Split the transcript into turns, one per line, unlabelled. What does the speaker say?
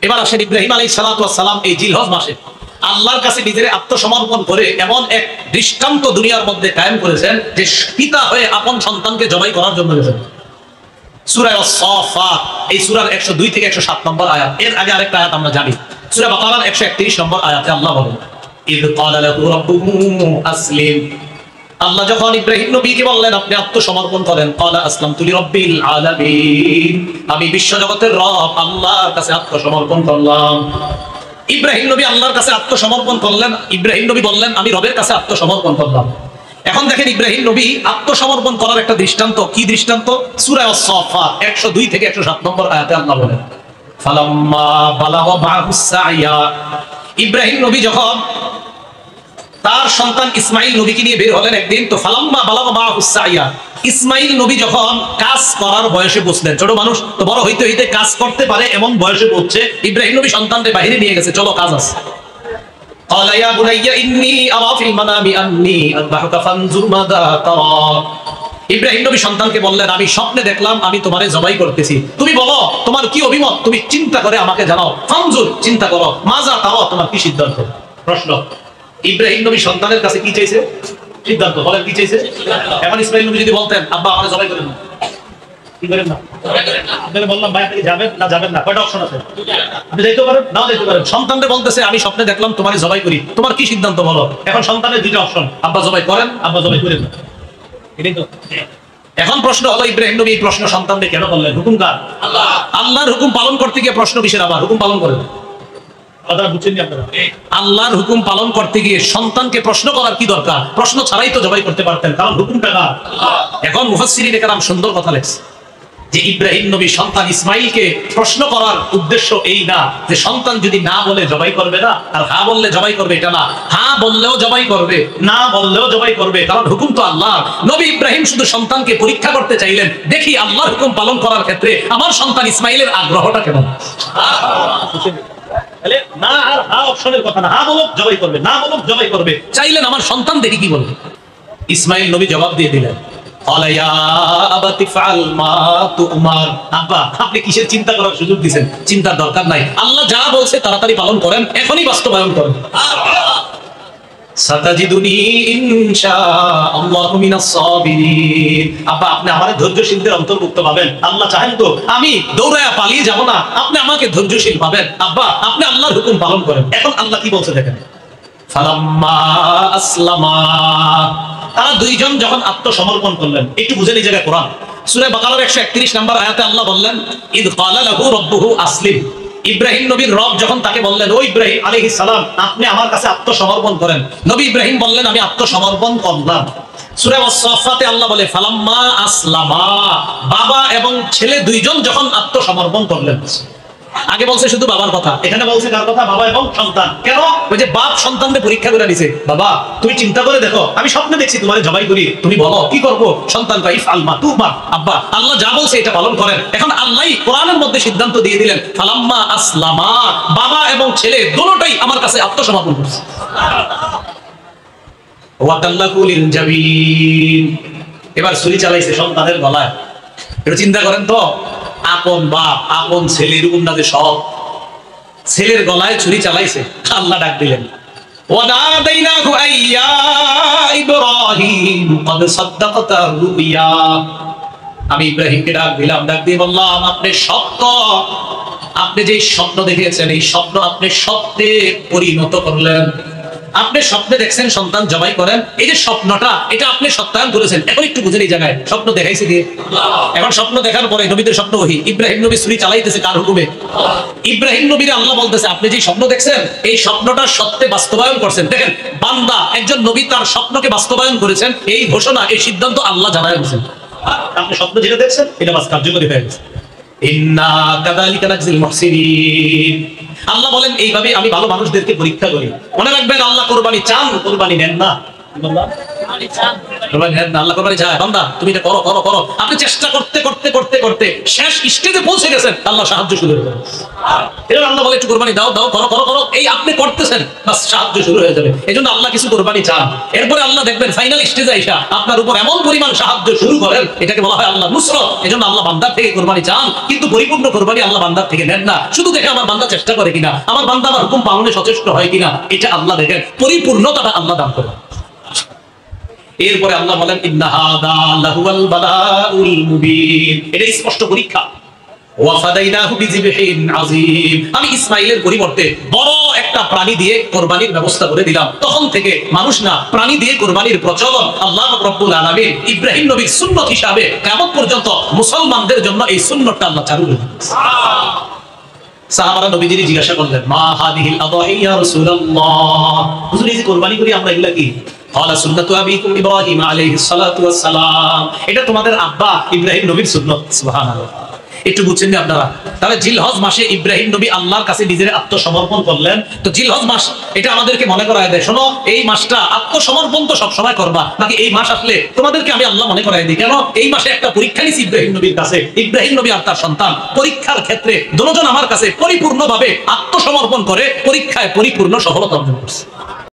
এবার আসেন ইব্রাহিম আলাইহিস সালাতু ওয়াস সালাম এই জিলহজ মাসে আল্লাহর কাছে নিজের আত্মসমর্পণ করে এমন এক দৃষ্টান্ত দুনিয়ার মধ্যে কায়েম করেছেন যে পিতা হয়ে আপন সন্তানকে জবাই করার জন্য গেছেন। সূরা আস-সাফাত এই সূরার 102 থেকে 107 নম্বর আয়াত। এর আগে আরেকটা আয়াত আমরা জানি, সূরা বাকারার 131 নম্বর আয়াতে আল্লাহ বলেন, ইয ক্বালা লাহু রাব্বুহু আসলিম। আল্লাহ যখন ইব্রাহিম নবীকে বললেন আপনি আত্মসমর্পণ করেন, ক্বালা আসলামতু লিরাব্বিল আলামিন, আমি বিশ্বজগতের রব আল্লাহর কাছে আত্মসমর্পণ করলাম। ইব্রাহিম নবী আল্লাহর কাছে আত্মসমর্পণ করলেন। ইব্রাহিম নবী বললেন আমি রবের কাছে আত্মসমর্পণ করলাম। এখন দেখেন ইব্রাহিম নবী আত্মসমর্পণ করার একটা দৃষ্টান্ত। কি দৃষ্টান্ত? সূরা আস-সাফাত 102 থেকে 107 নম্বর আয়াতে আল্লাহ বলেন, ফালাম্মা বালাগা মা'হুস সা'য়া। ইব্রাহিম নবী যখন তার সন্তান ইসমাইল নবীকে নিয়ে বের হলেন একদিন, তো ফালাম্মা বালাগা মা'হুস সা'য়া, ইসমাইল নবী যখন কাজ করার বয়সে পৌঁছলেন, ছোট মানুষ তো বড় হইতে হইতে কাজ করতে পারে এমন বয়সে পৌঁছছে, ইব্রাহিম নবী সন্তানকে বাইরে নিয়ে গেছে, চলো কাজ আছে। قال يا بني إني أرى في المنام أني أذبحك فانظر ماذا ترى। ইব্রাহিম নবী সন্তানকে বললেন আমি স্বপ্নে দেখলাম আমি তোমারে জবাই করতেছি, তুমি বলো তোমার কি অভিমত, তুমি চিন্তা করে আমাকে জানাও। ফানজুর, চিন্তা করো, মাযা তারা, তোমার কি সিদ্ধান্ত। প্রশ্ন, ইব্রাহিম নবী সন্তানের কাছে কি চাইছে? সিদ্ধান্ত। বলেন কি চাইছে? এখন ইসমাইল নবী যদি বলতেন আব্বা আমারে জবাই করেন না, কি করেন না, আপনাকে বললাম ভাই আপনি যাবেন না যাবেন না, কয়টা অপশন আছে? আপনি যাইতে পারেন নাও যাইতে পারেন। সন্তানকে বলতেছে আমি স্বপ্নে দেখলাম তোমারে জবাই করি, তোমার কি সিদ্ধান্ত বলো। এখন সন্তানের দুইটা অপশন, আব্বা জবাই করেন, আব্বা জবাই করেন না। এটাই তো। এখন প্রশ্ন হলো ইব্রাহিম নবী এই প্রশ্ন সন্তানকে কেন করলেন? হুকুম কার? আল্লাহ। আল্লাহর হুকুম পালন করতে গিয়ে প্রশ্ন কিসের? আবার হুকুম পালন করেন। কথাটা বুঝছেন আপনারা? আল্লাহর হুকুম পালন করতে গিয়ে সন্তানকে প্রশ্ন করার কি দরকার? প্রশ্ন ছাড়াই তো জবাই করতে পারতেন, কারণ হুকুমটা কার? আল্লাহ। এখন মুফাসসিরিনে কেরাম সুন্দর কথা লেখছে যে ইব্রাহিম নবী সন্তান ইসমাইলকে প্রশ্ন করার উদ্দেশ্য এই না যে সন্তান যদি না বলে জবাই করবে না, আর হ্যাঁ বললে জবাই করবে, এটা না। হ্যাঁ বললেও জবাই করবে, না বললেও জবাই করবে, কারণ হুকুম তো আল্লাহ। নবী ইব্রাহিম শুধু সন্তানকে পরীক্ষা করতে চাইলেন, দেখি আল্লাহর হুকুম পালন করার ক্ষেত্রে আমার সন্তান ইসমাইলের আগ্রহটা কেমন। না আর হ্যাঁ অপশনের কথা না, হ্যাঁ বলো জবাই করবে, না বলো জবাই করবে, চাইলেন আমার সন্তান দেখি কি বলবে। ইসমাইল নবী জবাব দিয়ে দিলেন, আপনি কিসের চিন্তা করার সুযোগ দিচ্ছেন? চিন্তার দরকার নাই, আল্লাহ যা বলছে তাড়াতাড়ি পালন করেন, এখনই বাস্তবায়ন করেন। সাতাজিদুনি ইনশাআল্লাহু মিনাস সাবিরিন। আব্বা আপনি আমারে ধৈর্যশীলদের অন্তর্ভুক্ত পাবেন, আল্লাহ চাহেন তো আমি দৌড়ায়া পালিয়ে যাব না, আপনি আমাকে ধৈর্যশীল পাবেন। আব্বা আপনি আল্লাহর হুকুম পালন করেন। এখন আল্লাহ কি বলছে দেখেন, ফালাম্মা আসলামা, তারা দুইজন যখন আত্মসমর্পণ করলেন। একটু বুঝেন এই জায়গায় কোরআন সূরা বাকারার 131 নম্বর আয়াতে আল্লাহ বললেন, ইয ক্বালা লাহু রাব্বুহু আসলিম। ইব্রাহিম নবীর রব যখন তাকে বললেন ও ইব্রাহিম আলাইহিস সালাম আপনি আমার কাছে আত্মসমর্পণ করেন, নবী ইব্রাহিম বললেন আমি আত্মসমর্পণ করলাম। সূরা আস-সাফফাতে আল্লাহ বলে ফালাম্মা আসলামা, বাবা এবং ছেলে দুইজন যখন আত্মসমর্পণ করলেন। আগে বলছে শুধু বাবার কথা, এখানে বলছে কার কথা? বাবা এবং সন্তান। কেন? ওই যে বাপ সন্তানকে পরীক্ষা করে নিছে, বাবা তুমি চিন্তা করে দেখো, আমি স্বপ্নে দেখছি তোমারে জবাই করি, তুমি বলো কি করবো। সন্তান কাইফ আলমা তুমা, আব্বা আল্লাহ যা বলছে এটা পালন করেন। এখন আল্লাহই কোরআনের মধ্যে সিদ্ধান্ত দিয়ে দিলেন, ফালাম্মা আসলামা, বাবা এবং ছেলে দুটোই আমার কাছে আত্মসমর্পণ করছে। ওয়াতাল্লাহু লিল জাবিন, এবার ছুরি চালাইছে সন্তানের গলায়। এটা চিন্তা করেন তো, আপন বাপ আপন ছেলে, এরকম না যে সব, ছেলের গলায় ছুরি চালাইছে। আল্লাহ ডাক দিলেন, ওয়ানাদাইনাহু আইয়া ইব্রাহিম ক্বাদ সাদ্দাকতা রুইয়া। আমি ইব্রাহিমকে ডাক দিলাম, ডাক দিয়ে বললাম আপনি সত্য, আপনি যে স্বপ্ন দেখেছেন এই স্বপ্ন আপনি সত্যে পরিণত করলেন। আপনি স্বপ্নে দেখছেন সন্তান জবাই করেন, এই যে স্বপ্নটা এটা আপনি সত্যায়ন করেছেন। এখন একটু বুঝেন এই জায়গায় স্বপ্ন দেখাইছে দিয়ে। এখন স্বপ্ন দেখার পরে নবীদের স্বপ্ন ওহী, ইব্রাহিম নবী ছুরি চালাইতেছে কার হুকুমে? ইব্রাহিম নবীর আল্লাহ বলতেছে আপনি যে স্বপ্ন দেখছেন এই স্বপ্নটা সত্যে বাস্তবায়ন করছেন। দেখেন বান্দা একজন নবী তার স্বপ্নকে বাস্তবায়ন করেছেন, এই ঘোষণা এই সিদ্ধান্ত আল্লাহ জানায় দিয়েছেন। আপনি স্বপ্ন যেটা দেখছেন এটা বাস কার্যকরী হয়ে গেছে। ইন্না কাযালিকা নাজজিল মুহসিনিন। আল্লাহ বলেন এইভাবে আমি ভালো মানুষদেরকে পরীক্ষা করি। মনে রাখবেন আল্লাহ কুরবানি চান, কুরবানি নেন না। আল্লাহ কোরবানি চায় বান্দা তুমি এটা করো করো করো। আপনি চেষ্টা করতে করতে করতে করতে শেষ স্টেজে পৌঁছে গেছেন, আল্লাহ সাহায্য শুরু হয়ে যাবে। এজন্য আল্লাহ বলে একটু কোরবানি দাও দাও করো করো করো, এই আপনি করতেছেন বাস সাহায্য শুরু হয়ে যাবে। এজন্য আল্লাহ কিছু কোরবানি চান, এরপরে আল্লাহ দেখবেন ফাইনাল স্টেজে আইসা আপনার উপর এমন পরিমাণ সাহায্য শুরু করেন, এটাকে বলা হয় আল্লাহ নুসরত। এজন্য আল্লাহ বান্দার থেকে কোরবানি চান, কিন্তু পরিপূর্ণ কোরবানি আল্লাহ বান্দার থেকে নেন না। শুধু দেখে আমার বান্দা চেষ্টা করে কিনা, আমার বান্দা আমার হুকুম পালনে সচেষ্ট হয় কিনা, এটা আল্লাহ দেখেন, পরিপূর্ণতাটা আল্লাহ দান করেন। এরপরে আল্লাহ বলেন ইন্না হাদা লাহুল বালাউল মুবিন, এটা স্পষ্ট পরীক্ষা। ওয়াফাদাইনাহু বিযিবহিন আযীম, আমি ইসমাঈলের পরিবর্তে বড় একটা প্রাণী দিয়ে কোরবানির ব্যবস্থা করে দিলাম। তখন থেকে মানুষ না প্রাণী দিয়ে কোরবানির প্রচলন আল্লাহ রাব্বুল আলামিন ইব্রাহিম নবীর সুন্নাত হিসাবে কিয়ামত পর্যন্ত মুসলমানদের জন্য এই সুন্নাতটা আল্লাহ চালু করে দিয়েছেন। সাহাবারা নবীজি জিজ্ঞাসা করলেন মা হাদিহিল আযাহি ইয়া রাসূলুল্লাহ, হুজুর এই যে কোরবানি করি আমরা এগুলা কি? ক্বালা সুন্নাতু আবিকুম ইব্রাহিম আলাইহিস সালাতু ওয়াস সালাম, এটা তোমাদের আব্বা ইব্রাহিম নবীর সুন্নাত। সুবহানাল্লাহ, একটু বুঝছেন না আপনারা? তাহলে জিলহজ মাসে ইব্রাহিম নবী আল্লাহর কাছে নিজের আত্মসমর্পণ করলেন। তো জিলহজ মাস এটা আমাদেরকে মনে করায় দেয়, শোনো এই মাসটা আত্মসমর্পণ তো সবসময় করবা, নাকি এই মাস আসলে তোমাদেরকে আমি আল্লাহ মনে করাই দিই। কেন? এই মাসে একটা পরীক্ষা নিছি ইব্রাহিম নবীর কাছে, ইব্রাহিম নবী আর তার সন্তান পরীক্ষার ক্ষেত্রে দুজন আমার কাছে পরিপূর্ণভাবে আত্মসমর্পণ করে পরীক্ষায় পরিপূর্ণ সফলতা অর্জন করছে।